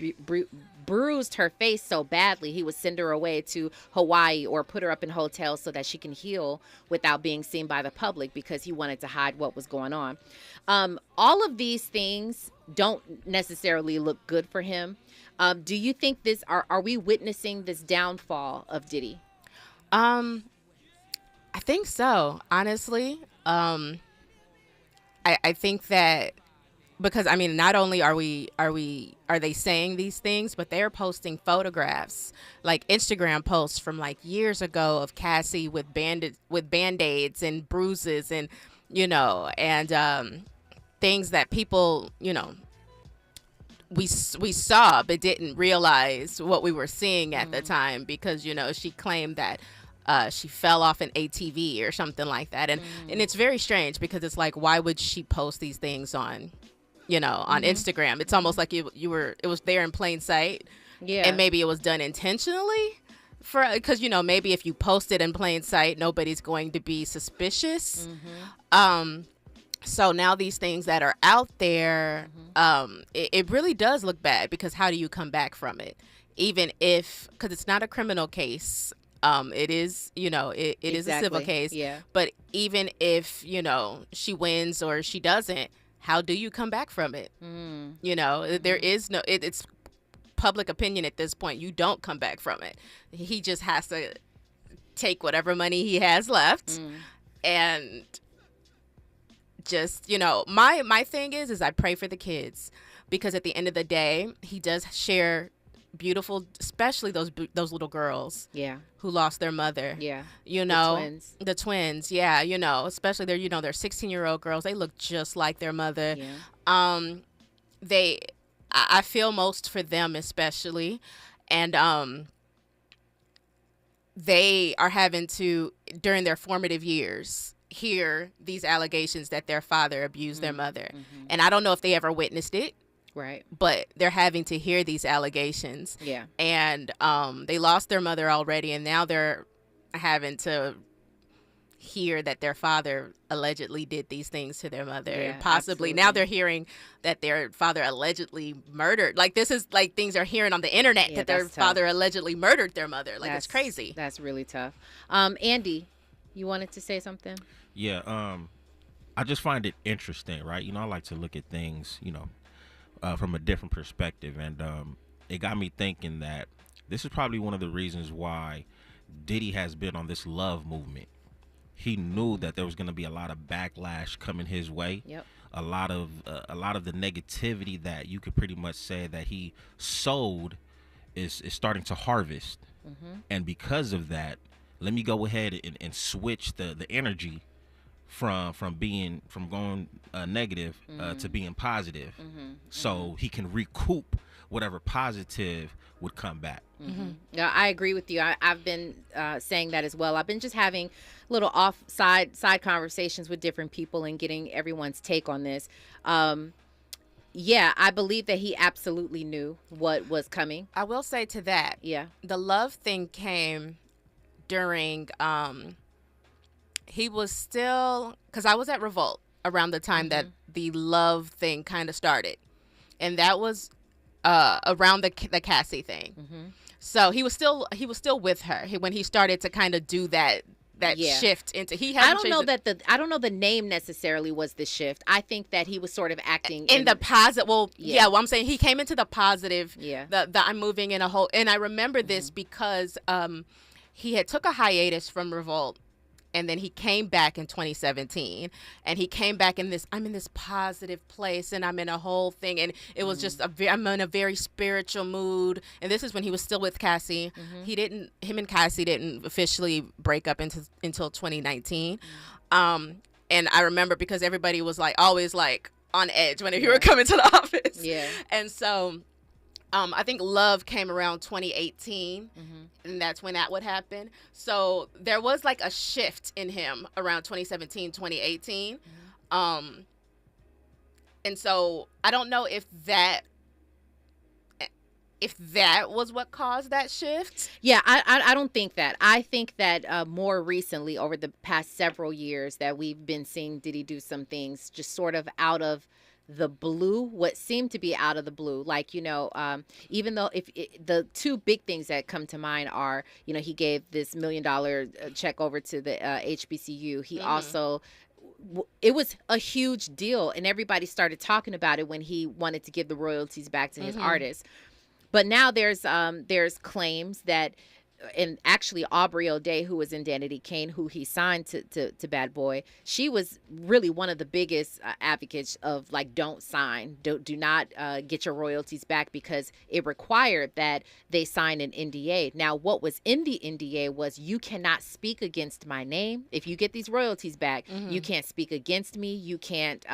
Speaker 7: bruised her face so badly. He would send her away to Hawaii or put her up in hotels so that she can heal without being seen by the public, because he wanted to hide what was going on. All of these things don't necessarily look good for him. Do you think are we witnessing this downfall of Diddy?
Speaker 8: I think so, honestly. I think that because not only are they saying these things, but they're posting photographs, like Instagram posts from like years ago of Cassie with band-aids and bruises and things that people we saw but didn't realize what we were seeing at the time, because she claimed that she fell off an ATV or something like that, and it's very strange because it's like, why would she post these things on Instagram? It's almost like it was there in plain sight. Yeah. And maybe it was done intentionally because maybe if you post it in plain sight, nobody's going to be suspicious. So now these things that are out there, it really does look bad, because how do you come back from it? Even because it's not a criminal case, it is, it is a civil case. Yeah. But even if, she wins or she doesn't, how do you come back from it? There is no, it's public opinion at this point. You don't come back from it. He just has to take whatever money he has left and just, my thing is I pray for the kids, because at the end of the day, he does share beautiful, especially those little girls, who lost their mother, the twins, especially they're 16-year-old girls. They look just like their mother. I feel most for them, especially, and they are having to, during their formative years, hear these allegations that their father abused their mother. And I don't know if they ever witnessed it.
Speaker 7: Right.
Speaker 8: But they're having to hear these allegations.
Speaker 7: Yeah.
Speaker 8: And they lost their mother already, and now they're having to hear that their father allegedly did these things to their mother.
Speaker 7: Yeah,
Speaker 8: And possibly now
Speaker 7: absolutely.
Speaker 8: they're hearing that their father allegedly murdered. Like, this is like things they're hearing on the internet,
Speaker 7: Yeah,
Speaker 8: that their
Speaker 7: that's tough.
Speaker 8: father allegedly murdered their mother. Like, it's
Speaker 7: That's
Speaker 8: crazy.
Speaker 7: That's really tough. Andy, you wanted to say something?
Speaker 18: Yeah, I just find it interesting, right? You know, I like to look at things, you know, from a different perspective, and it got me thinking that this is probably one of the reasons why Diddy has been on this love movement. He knew that there was going to be a lot of backlash coming his way.
Speaker 7: Yep.
Speaker 18: A lot of the negativity that you could pretty much say that he sowed is starting to harvest. And because of that, let me go ahead and switch the energy from going negative to being positive, so he can recoup whatever positive would come back.
Speaker 7: Yeah, I agree with you. I've been saying that as well. I've been just having little side conversations with different people and getting everyone's take on this. Yeah, I believe that he absolutely knew what was coming.
Speaker 8: I will say to that,
Speaker 7: Yeah.
Speaker 8: the love thing came during he was still, because I was at Revolt around the time that the love thing kind of started, and that was around the Cassie thing. So he was still with her when he started to kind of do that
Speaker 7: Yeah.
Speaker 8: shift into
Speaker 7: I don't know I don't know the name necessarily was the shift. I think that he was sort of acting
Speaker 8: in the positive. Well,
Speaker 7: Yeah.
Speaker 8: well, I'm saying he came into the positive.
Speaker 7: Yeah.
Speaker 8: The I'm moving in a whole. And I remember this because he had took a hiatus from Revolt, and then he came back in 2017, and he came back in this, I'm in this positive place, and I'm in a whole thing, and it was just I'm in a very spiritual mood. And this is when he was still with Cassie. Him and Cassie didn't officially break up until 2019. And I remember because everybody was like always like on edge whenever you were coming to the office.
Speaker 7: Yeah.
Speaker 8: And so I think love came around 2018, and that's when that would happen. So there was like a shift in him around 2017, 2018. And so I don't know if that was what caused that shift.
Speaker 7: Yeah, I don't think that. I think that more recently, over the past several years, that we've been seeing Diddy do some things just sort of out of the blue, what seemed to be out of the blue. Like, you know, even though the two big things that come to mind are, you know, he gave this $1 million check over to the HBCU. He also, it was a huge deal, and everybody started talking about it when he wanted to give the royalties back to his artists. But now there's claims that, and actually Aubrey O'Day, who was in Danity Kane, who he signed to Bad Boy, she was really one of the biggest advocates of like, don't sign, do not get your royalties back, because it required that they sign an NDA. Now, what was in the NDA was, you cannot speak against my name. If you get these royalties back, you can't speak against me. You can't,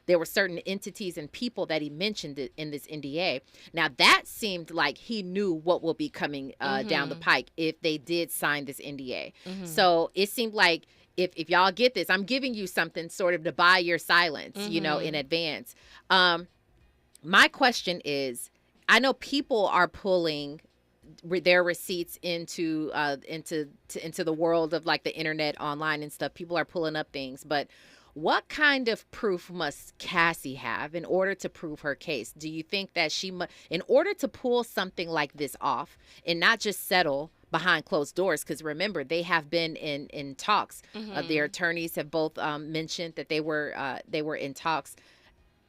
Speaker 7: there were certain entities and people that he mentioned in this NDA. Now, that seemed like he knew what will be coming down the pike if they did sign this NDA. So it seemed like, if y'all get this, I'm giving you something sort of to buy your silence, you know, in advance. My question is, I know people are pulling their receipts into the world of like the internet, online and stuff. People are pulling up things, but what kind of proof must Cassie have in order to prove her case? Do you think that in order to pull something like this off and not just settle behind closed doors, because remember, they have been in talks. Their attorneys have both mentioned that they were in talks.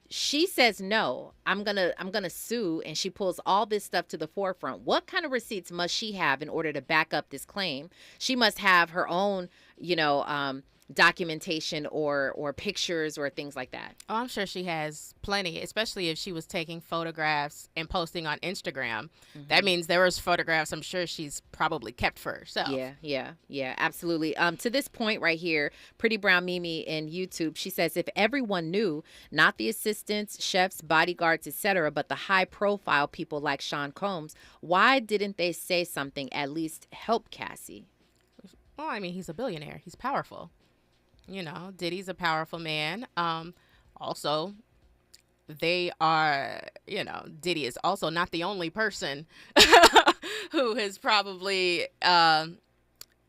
Speaker 7: She says, no, I'm gonna sue, and she pulls all this stuff to the forefront. What kind of receipts must she have in order to back up this claim? She must have her own, you know, documentation or pictures or things like that.
Speaker 8: Oh, I'm sure she has plenty, especially if she was taking photographs and posting on Instagram. That means there was photographs I'm sure she's probably kept for herself.
Speaker 7: Yeah, absolutely. To this point right here, Pretty Brown Mimi in YouTube, she says, if everyone knew, not the assistants, chefs, bodyguards, etc., but the high profile people like Sean Combs, why didn't they say something, at least help Cassie?
Speaker 8: Well, I mean, he's a billionaire. He's powerful. You know, Diddy's a powerful man. Also, they are, you know, Diddy is also not the only person who is probably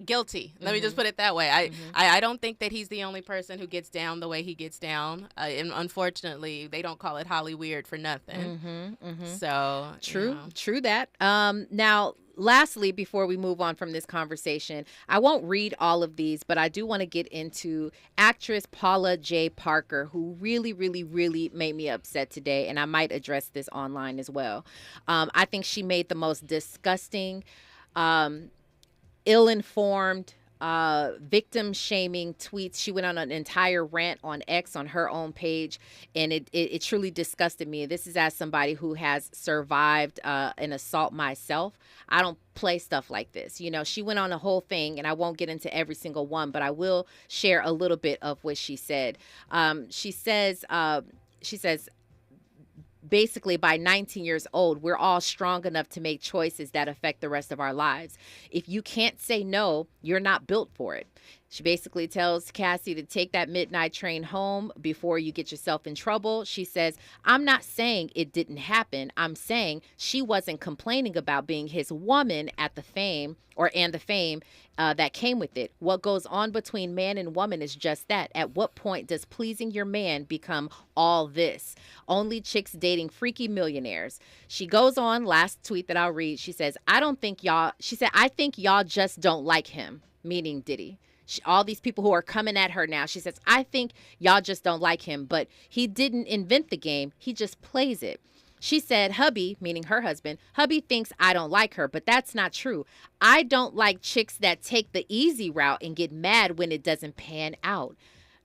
Speaker 8: guilty. Let me just put it that way. I don't think that he's the only person who gets down the way he gets down. And unfortunately, they don't call it Holly Weird for nothing. So
Speaker 7: True that. Now, lastly, before we move on from this conversation, I won't read all of these, but I do want to get into actress Paula J. Parker, who really, really, really made me upset today, and I might address this online as well. I think she made the most disgusting, ill-informed, victim-shaming tweets. She went on an entire rant on X on her own page, and it truly disgusted me. This is as somebody who has survived an assault myself. I don't play stuff like this. You know, she went on a whole thing, and I won't get into every single one, but I will share a little bit of what she said. She says, basically, by 19 years old, we're all strong enough to make choices that affect the rest of our lives. If you can't say no, you're not built for it. She basically tells Cassie to take that midnight train home before you get yourself in trouble. She says, I'm not saying it didn't happen. I'm saying she wasn't complaining about being his woman at the fame and the fame that came with it. What goes on between man and woman is just that. At what point does pleasing your man become all this? Only chicks dating freaky millionaires. She goes on, last tweet that I'll read. She says, I think y'all just don't like him, meaning Diddy. All these people who are coming at her now, she says, I think y'all just don't like him, but he didn't invent the game. He just plays it. She said, hubby, meaning her husband, hubby thinks I don't like her, but that's not true. I don't like chicks that take the easy route and get mad when it doesn't pan out.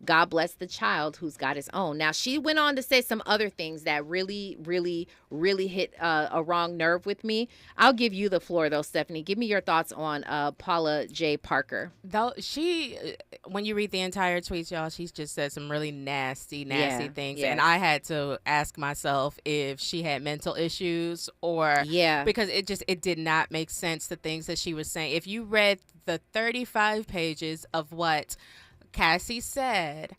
Speaker 7: God bless the child who's got his own. Now, she went on to say some other things that really, really, really hit a wrong nerve with me. I'll give you the floor, though, Stephanie. Give me your thoughts on Paula J. Parker.
Speaker 8: Though when you read the entire tweet, y'all, she's just said some really nasty things.
Speaker 7: Yeah.
Speaker 8: And I had to ask myself if she had mental issues or because it did not make sense, the things that she was saying. If you read the 35 pages of what Cassie said,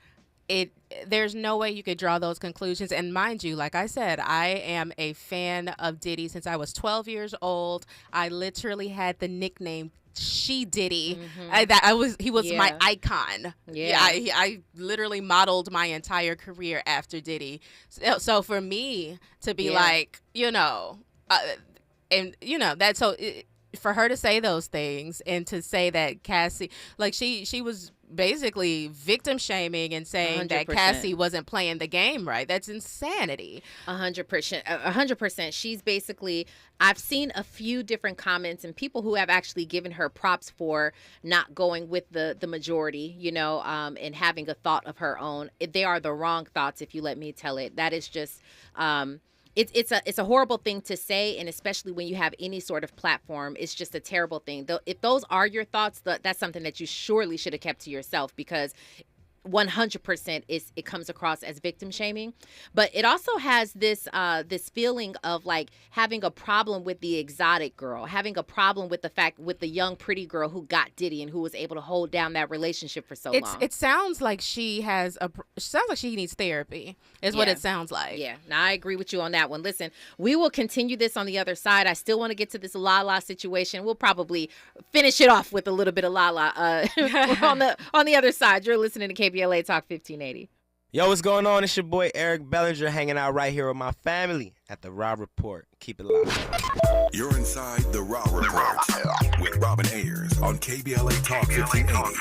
Speaker 8: there's no way you could draw those conclusions. And mind you, like I said, I am a fan of Diddy since I was 12 years old. I literally had the nickname She Diddy. He was my icon. I literally modeled my entire career after Diddy. So for me to be like, you know, and you know that, so for her to say those things and to say that Cassie, like she was basically victim shaming and saying 100%. That Cassie wasn't playing the game right. That's insanity.
Speaker 7: 100%. She's basically, I've seen a few different comments and people who have actually given her props for not going with the majority, you know, and having a thought of her own. They are the wrong thoughts, if you let me tell it. That is just it's a horrible thing to say, and especially when you have any sort of platform, it's just a terrible thing. Though, if those are your thoughts, that's something that you surely should have kept to yourself, because 100% it comes across as victim shaming. But it also has this feeling of like having a problem with the exotic girl, having a problem with the young pretty girl who got Diddy and who was able to hold down that relationship for so long.
Speaker 8: It sounds like she needs therapy is what it sounds like.
Speaker 7: Yeah. Now I agree with you on that one. Listen, we will continue this on the other side. I still want to get to this Lala situation. We'll probably finish it off with a little bit of Lala on the other side. You're listening to KBLA Talk 1580.
Speaker 2: Yo, what's going on? It's your boy Eric Bellinger hanging out right here with my family at the Raw Report. Keep it live.
Speaker 4: You're inside the Raw Report with Robin Ayers on KBLA Talk 1580.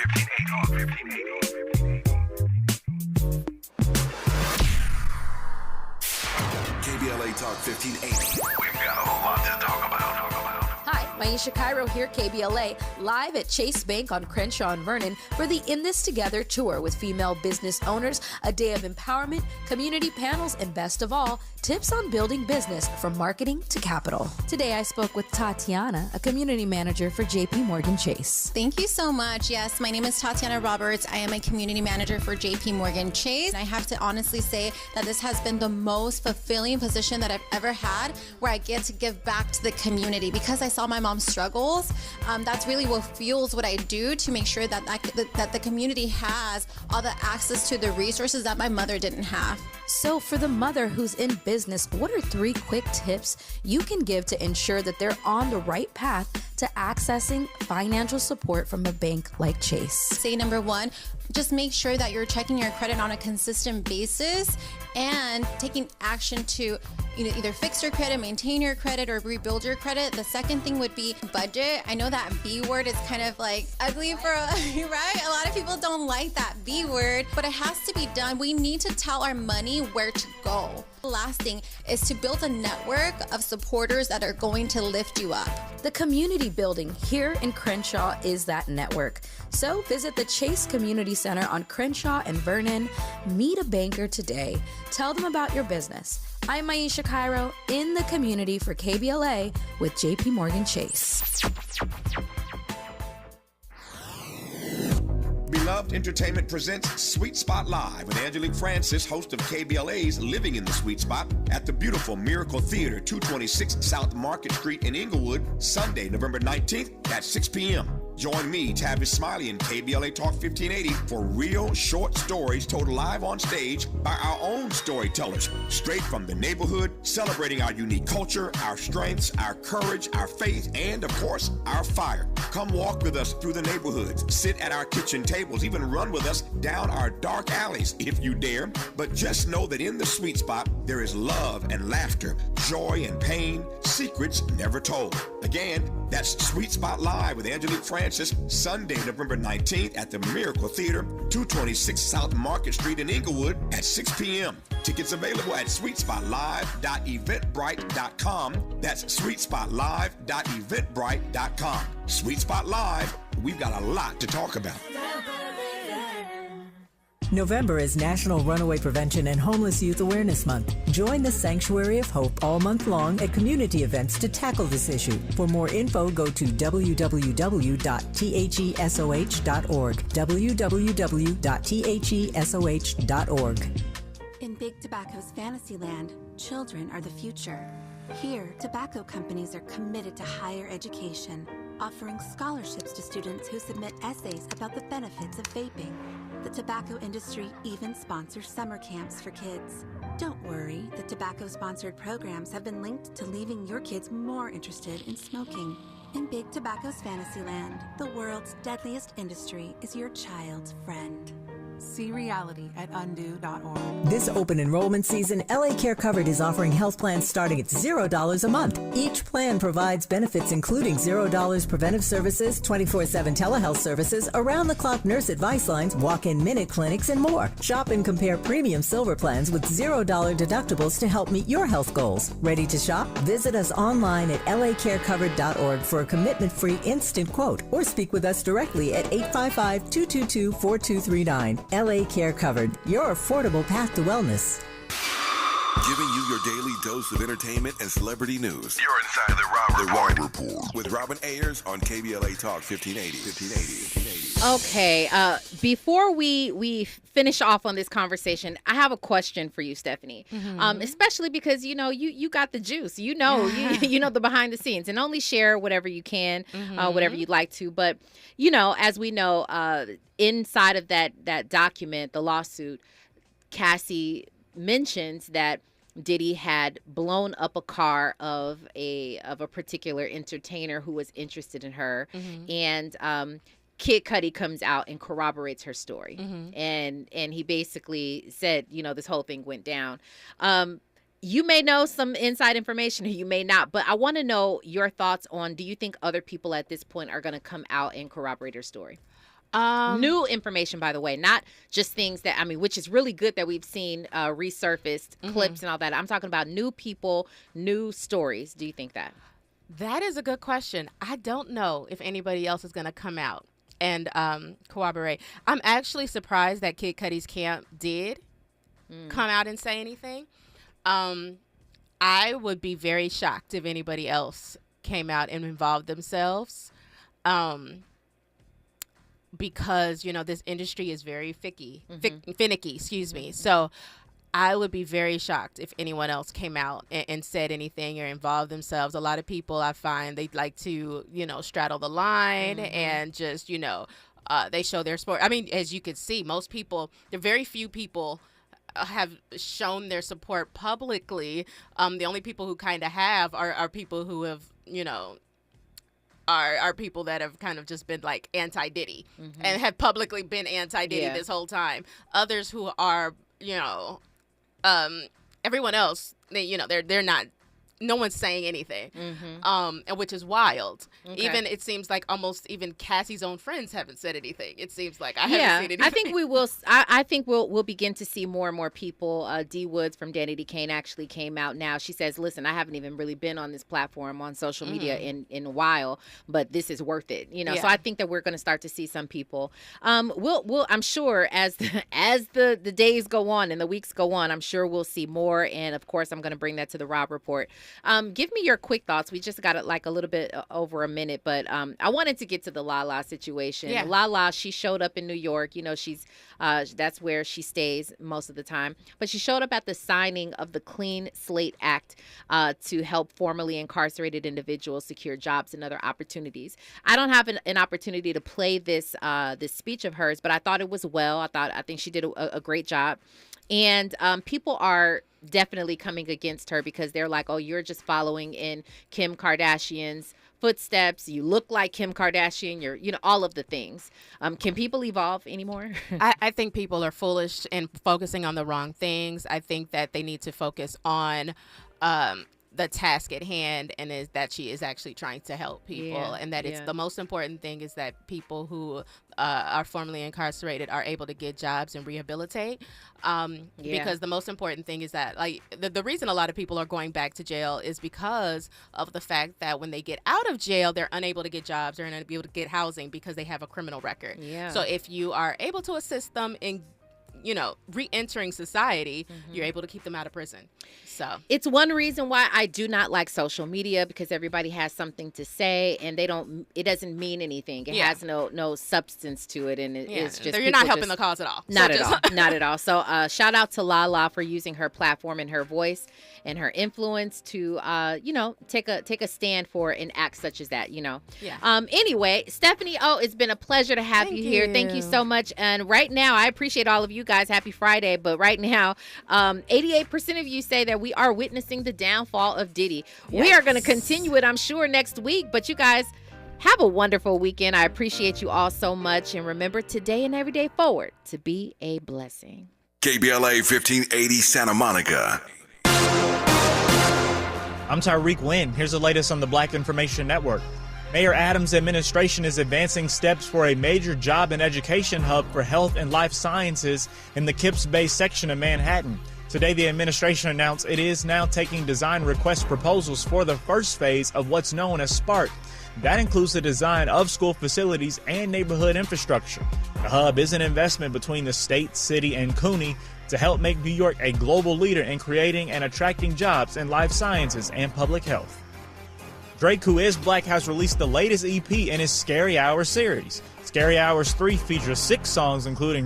Speaker 4: KBLA Talk 1580. We've got a lot to talk about.
Speaker 9: Hi, Maisha Cairo here, KBLA, live at Chase Bank on Crenshaw and Vernon for the In This Together tour with female business owners, a day of empowerment, community panels, and best of all, tips on building business from marketing to capital. Today I spoke with Tatiana, a community manager for JP Morgan Chase.
Speaker 10: Thank you so much. Yes, my name is Tatiana Roberts. I am a community manager for JP Morgan Chase. I have to honestly say that this has been the most fulfilling position that I've ever had, where I get to give back to the community, because I saw my mom mom struggles. That's really what fuels what I do to make sure that that the community has all the access to the resources that my mother didn't have.
Speaker 9: So for the mother who's in business, what are 3 quick tips you can give to ensure that they're on the right path to accessing financial support from a bank like Chase?
Speaker 10: Say number 1, just make sure that you're checking your credit on a consistent basis and taking action to either fix your credit, maintain your credit, or rebuild your credit. The second thing would be budget. I know that B word is kind of like ugly for, right? A lot of people don't like that B word, but it has to be done. We need to tell our money where to go. The last thing is to build a network of supporters that are going to lift you up.
Speaker 9: The community building here in Crenshaw is that network. So visit the Chase Community Center on Crenshaw and Vernon. Meet a banker today. Tell them about your business. I'm Aisha Cairo in the community for KBLA with JP Morgan Chase.
Speaker 11: Beloved Entertainment presents Sweet Spot Live with Angelique Francis, host of KBLA's Living in the Sweet Spot at the beautiful Miracle Theater, 226 South Market Street in Inglewood, Sunday, November 19th at 6 p.m. Join me, Tavis Smiley, and KBLA Talk 1580 for real short stories told live on stage by our own storytellers, straight from the neighborhood, celebrating our unique culture, our strengths, our courage, our faith, and, of course, our fire. Come walk with us through the neighborhoods, sit at our kitchen tables, even run with us down our dark alleys if you dare. But just know that in the sweet spot, there is love and laughter, joy and pain, secrets never told. Again, that's Sweet Spot Live with Angelique Francis, Sunday, November 19th at the Miracle Theater, 226 South Market Street in Inglewood at 6 p.m. Tickets available at sweetspotlive.eventbrite.com. That's sweetspotlive.eventbrite.com. Sweet Spot Live, we've got a lot to talk about.
Speaker 12: November is National Runaway Prevention and Homeless Youth Awareness Month. Join the Sanctuary of Hope all month long at community events to tackle this issue. For more info, go to www.thesoh.org. www.thesoh.org.
Speaker 13: In Big Tobacco's Fantasyland, children are the future. Here, tobacco companies are committed to higher education, offering scholarships to students who submit essays about the benefits of vaping. The tobacco industry even sponsors summer camps for kids. Don't worry, the tobacco-sponsored programs have been linked to leaving your kids more interested in smoking. In Big Tobacco's Fantasyland, the world's deadliest industry is your child's friend. See reality at undo.org.
Speaker 12: This open enrollment season, LA Care Covered is offering health plans starting at $0 a month. Each plan provides benefits including $0 preventive services, 24/7 telehealth services, around-the-clock nurse advice lines, walk-in minute clinics, and more. Shop and compare premium silver plans with $0 deductibles to help meet your health goals. Ready to shop? Visit us online at lacarecovered.org for a commitment-free instant quote or speak with us directly at 855-222-4239. LA Care Covered, your affordable path to wellness.
Speaker 4: Giving you your daily dose of entertainment and celebrity news. You're inside the Raw Report with Robin Ayers on KBLA Talk 1580.
Speaker 7: Okay, before we finish off on this conversation, I have a question for you, Stephanie. Especially because you got the juice. You know the behind the scenes, and only share whatever you can, whatever you'd like to. But as we know, inside of that document, the lawsuit, Cassie mentions that Diddy had blown up a car of a particular entertainer who was interested in her, and Kid Cudi comes out and corroborates her story, and he basically said, this whole thing went down. You may know some inside information, or you may not, but I want to know your thoughts on: do you think other people at this point are going to come out and corroborate her story? New information, by the way, not just things that, which is really good that we've seen resurfaced clips and all that. I'm talking about new people, new stories. Do you think that?
Speaker 8: That is a good question. I don't know if anybody else is going to come out and corroborate. I'm actually surprised that Kid Cudi's camp did come out and say anything. I would be very shocked if anybody else came out and involved themselves. Because, this industry is very finicky, excuse me. So I would be very shocked if anyone else came out and said anything or involved themselves. A lot of people, I find, they like to, straddle the line and just, they show their support. I mean, as you can see, most people, there are very few people have shown their support publicly. The only people who kind of have are people who have, are people that have kind of just been like anti-Diddy and have publicly been anti-Diddy this whole time. Others who are, everyone else, they're not. No one's saying anything, and which is wild.
Speaker 7: Okay.
Speaker 8: Even it seems like almost even Cassie's own friends haven't said anything. It seems like I haven't seen anything.
Speaker 7: I think we will. I think we'll begin to see more and more people. D Woods from Danny D. Kane actually came out now. She says, "Listen, I haven't even really been on this platform on social media in a while, but this is worth it." So I think that we're going to start to see some people. We'll I'm sure as the days go on and the weeks go on, I'm sure we'll see more. And of course, I'm going to bring that to the Rob Report. Give me your quick thoughts. We just got like a little bit over a minute, but I wanted to get to the Lala situation.
Speaker 8: Yeah.
Speaker 7: Lala, she showed up in New York. She's that's where she stays most of the time. But she showed up at the signing of the Clean Slate Act to help formerly incarcerated individuals secure jobs and other opportunities. I don't have an opportunity to play this speech of hers, but I thought it was well. I think she did a great job. And people are definitely coming against her because they're like, oh, you're just following in Kim Kardashian's footsteps. You look like Kim Kardashian. You're, all of the things. Can people evolve anymore?
Speaker 8: I think people are foolish and focusing on the wrong things. I think that they need to focus on the task at hand, and is that she is actually trying to help people, and that it's the most important thing is that people who are formerly incarcerated are able to get jobs and rehabilitate. Because the most important thing is that, like, the reason a lot of people are going back to jail is because of the fact that when they get out of jail, they're unable to get jobs, they're unable to get housing because they have a criminal record. So if you are able to assist them in re-entering society, you're able to keep them out of prison. So
Speaker 7: it's one reason why I do not like social media, because everybody has something to say and it doesn't mean anything. It has no substance to it, and it's just
Speaker 8: you're not helping the cause at all.
Speaker 7: Not at all. So shout out to Lala for using her platform and her voice and her influence to take a stand for an act such as that. Anyway, Stephanie, it's been a pleasure to have you here. Thank you so much. And right now, I appreciate all of you guys. Happy Friday. But right now, 88% of you say that we are witnessing the downfall of Diddy. We are going to continue it, I'm sure, next week. But you guys have a wonderful weekend. I appreciate you all so much. And remember, today and every day forward, to be a blessing.
Speaker 4: KBLA 1580 Santa Monica.
Speaker 14: I'm Tyreek Wynn. Here's the latest on the Black Information Network. Mayor Adams' administration is advancing steps for a major job and education hub for health and life sciences in the Kips Bay section of Manhattan. Today, the administration announced it is now taking design request proposals for the first phase of what's known as SPARK. That includes the design of school facilities and neighborhood infrastructure. The hub is an investment between the state, city, and CUNY to help make New York a global leader in creating and attracting jobs in life sciences and public health. Drake, who is Black, has released the latest EP in his Scary Hours series. Scary Hours 3 features 6 songs, including